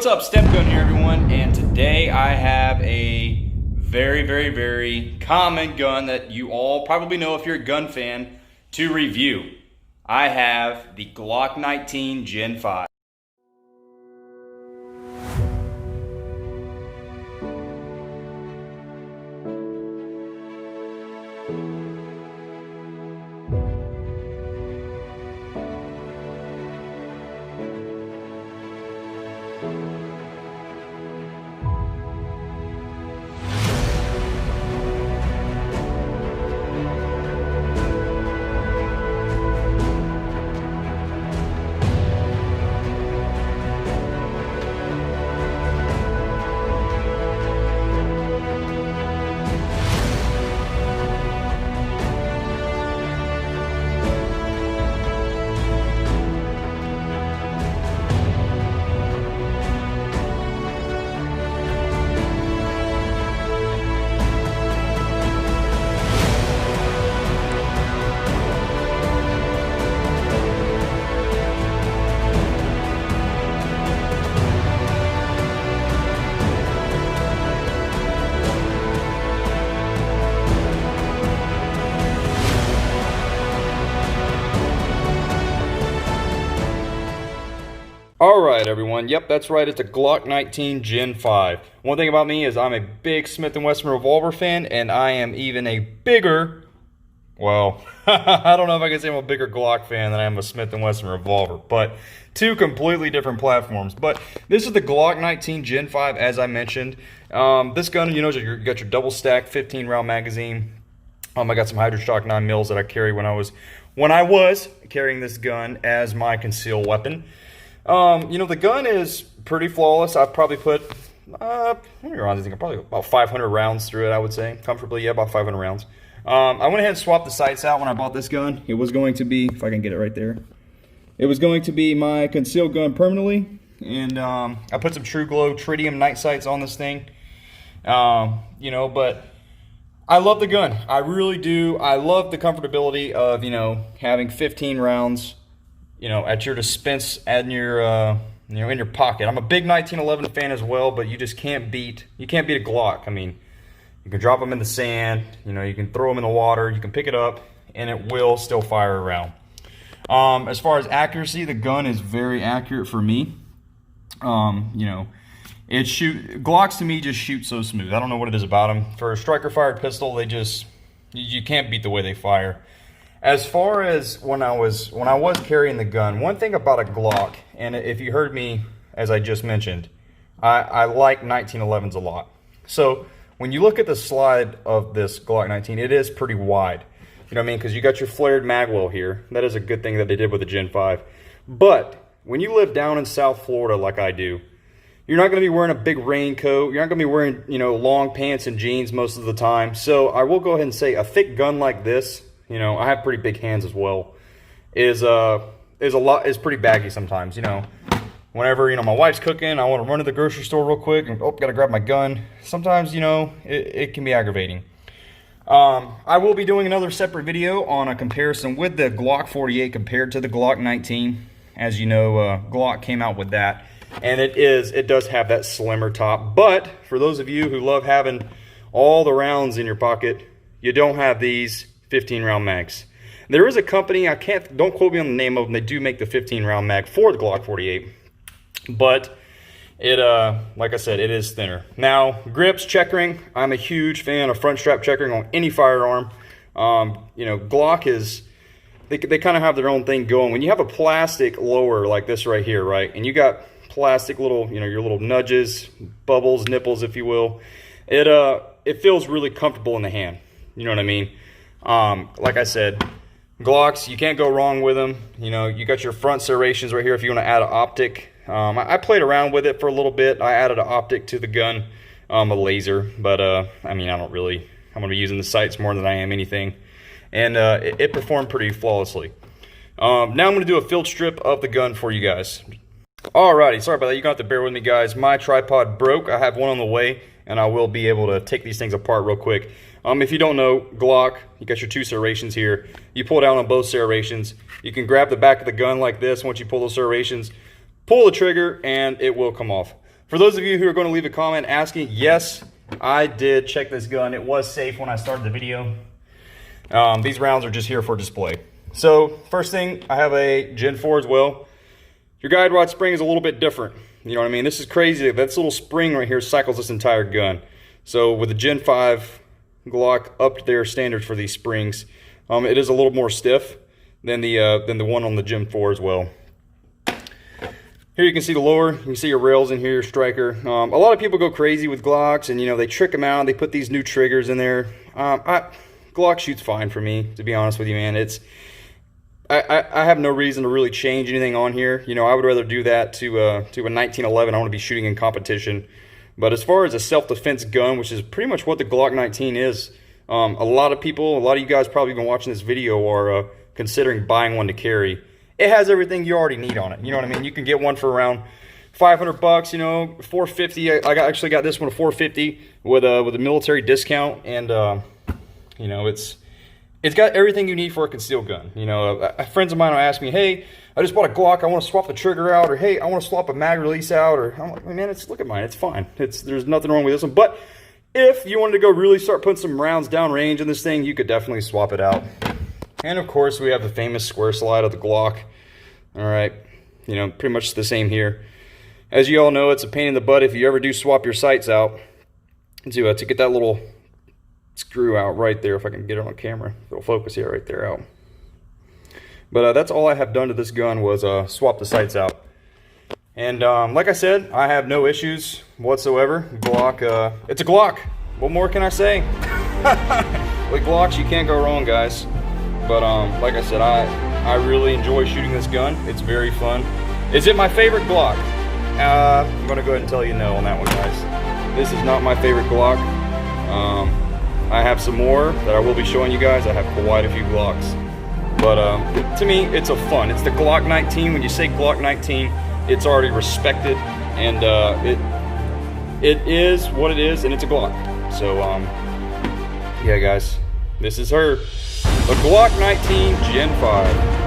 up, Stepgun here everyone, and today I have a very common gun that you all probably know if you're a gun fan to review. I have the Glock 19 Gen 5. Alright everyone, yep, that's right, it's a Glock 19 Gen 5. One thing about me is I'm a big Smith & Wesson revolver fan, and I am even a bigger, well, I don't know if I can say I'm a bigger Glock fan than I am a Smith & Wesson revolver, but two completely different platforms. But this is the Glock 19 Gen 5, as I mentioned. This gun, you know, you got your double stack 15 round magazine. I got some Hydrostock 9mm that I carry when I was carrying this gun as my concealed weapon. You know, the gun is pretty flawless. I've probably put, how many rounds do you think? Probably about 500 rounds through it, I would say. Comfortably, yeah, about 500 rounds. I went ahead and swapped the sights out when I bought this gun. It was going to be, if I can get it right there, it was going to be my concealed gun permanently. And I put some True Glow tritium night sights on this thing. You know, but I love the gun. I really do. I love the comfortability of, you know, having 15 rounds, you know, at your dispense and your, you know, in your pocket. I'm a big 1911 fan as well, but you just can't beat a Glock. I mean, you can drop them in the sand, you know, you can throw them in the water, you can pick it up, and it will still fire around. As far as accuracy, the gun is very accurate for me. You know, Glocks to me just shoot so smooth. I don't know what it is about them. For a striker fired pistol, they just, you can't beat the way they fire. As far as when I was carrying the gun, one thing about a Glock, and if you heard me, as I just mentioned, I like 1911s a lot. So when you look at the slide of this Glock 19, it is pretty wide. You know what I mean? Because you got your flared mag well here. That is a good thing that they did with the Gen 5. But when you live down in South Florida like I do, you're not going to be wearing a big raincoat. You're not going to be wearing, you know, long pants and jeans most of the time. So I will go ahead and say a thick gun like this, you know, I have pretty big hands as well, is pretty baggy sometimes. You know, whenever, you know, my wife's cooking, I want to run to the grocery store real quick and gotta grab my gun. Sometimes, you know, it can be aggravating. I will be doing another separate video on a comparison with the Glock 48 compared to the Glock 19. As you know, Glock came out with that, and it does have that slimmer top. But for those of you who love having all the rounds in your pocket, you don't have these 15 round mags. There is a company, don't quote me on the name of them, they do make the 15 round mag for the Glock 48, but it, like I said, it is thinner. Now, grips, checkering, I'm a huge fan of front strap checkering on any firearm. You know, Glock is, they kind of have their own thing going. When you have a plastic lower like this right here, right, and you got plastic little, you know, your little nudges, bubbles, nipples, if you will, it feels really comfortable in the hand. You know what I mean? Like I said, Glocks, you can't go wrong with them. You know, you got your front serrations right here if you want to add an optic. I played around with it for a little bit. I added an optic to the gun, a laser, but I mean, I'm going to be using the sights more than I am anything. And it performed pretty flawlessly. Now I'm going to do a field strip of the gun for you guys. Alrighty, sorry about that. You're going to have to bear with me, guys. My tripod broke. I have one on the way, and I will be able to take these things apart real quick. If you don't know, Glock, you got your two serrations here. You pull down on both serrations. You can grab the back of the gun like this. Once you pull those serrations, pull the trigger, and it will come off. For those of you who are going to leave a comment asking, yes, I did check this gun. It was safe when I started the video. These rounds are just here for display. So first thing, I have a Gen 4 as well. Your guide rod spring is a little bit different. You know what I mean? This is crazy. That little spring right here cycles this entire gun. So with the Gen 5 Glock upped their standards for these springs. It is a little more stiff than the one on the Gen 4 as well. Here you can see the lower, you can see your rails in here, your striker. A lot of people go crazy with Glocks and, you know, they trick them out, they put these new triggers in there. Glock shoots fine for me, to be honest with you, man. I have no reason to really change anything on here. You know, I would rather do that to a 1911. I want to be shooting in competition. But as far as a self-defense gun, which is pretty much what the Glock 19 is, a lot of people, a lot of you guys probably been watching this video are considering buying one to carry. It has everything you already need on it. You know what I mean? You can get one for around $500, you know, $450. I actually got this one at $450 with a military discount, and you know, it's got everything you need for a concealed gun. You know, friends of mine will ask me, "Hey, I just bought a Glock. I want to swap the trigger out," or "Hey, I want to swap a mag release out," or I'm like, "Man, look at mine. It's fine. There's nothing wrong with this one." But if you wanted to go really start putting some rounds down range in this thing, you could definitely swap it out. And of course, we have the famous square slide of the Glock. All right, you know, pretty much the same here. As you all know, it's a pain in the butt if you ever do swap your sights out to get that little screw out right there. If I can get it on camera, it'll focus here, right there out. But that's all I have done to this gun was swap the sights out. And like I said, I have no issues whatsoever. Glock, it's a Glock. What more can I say? With Glocks, you can't go wrong, guys. But like I said, I really enjoy shooting this gun. It's very fun. Is it my favorite Glock? I'm gonna go ahead and tell you no on that one, guys. This is not my favorite Glock. I have some more that I will be showing you guys. I have quite a few Glocks. But to me, it's a fun. It's the Glock 19. When you say Glock 19, it's already respected, and it is what it is, and it's a Glock. So yeah, guys, this is her. The Glock 19 Gen 5.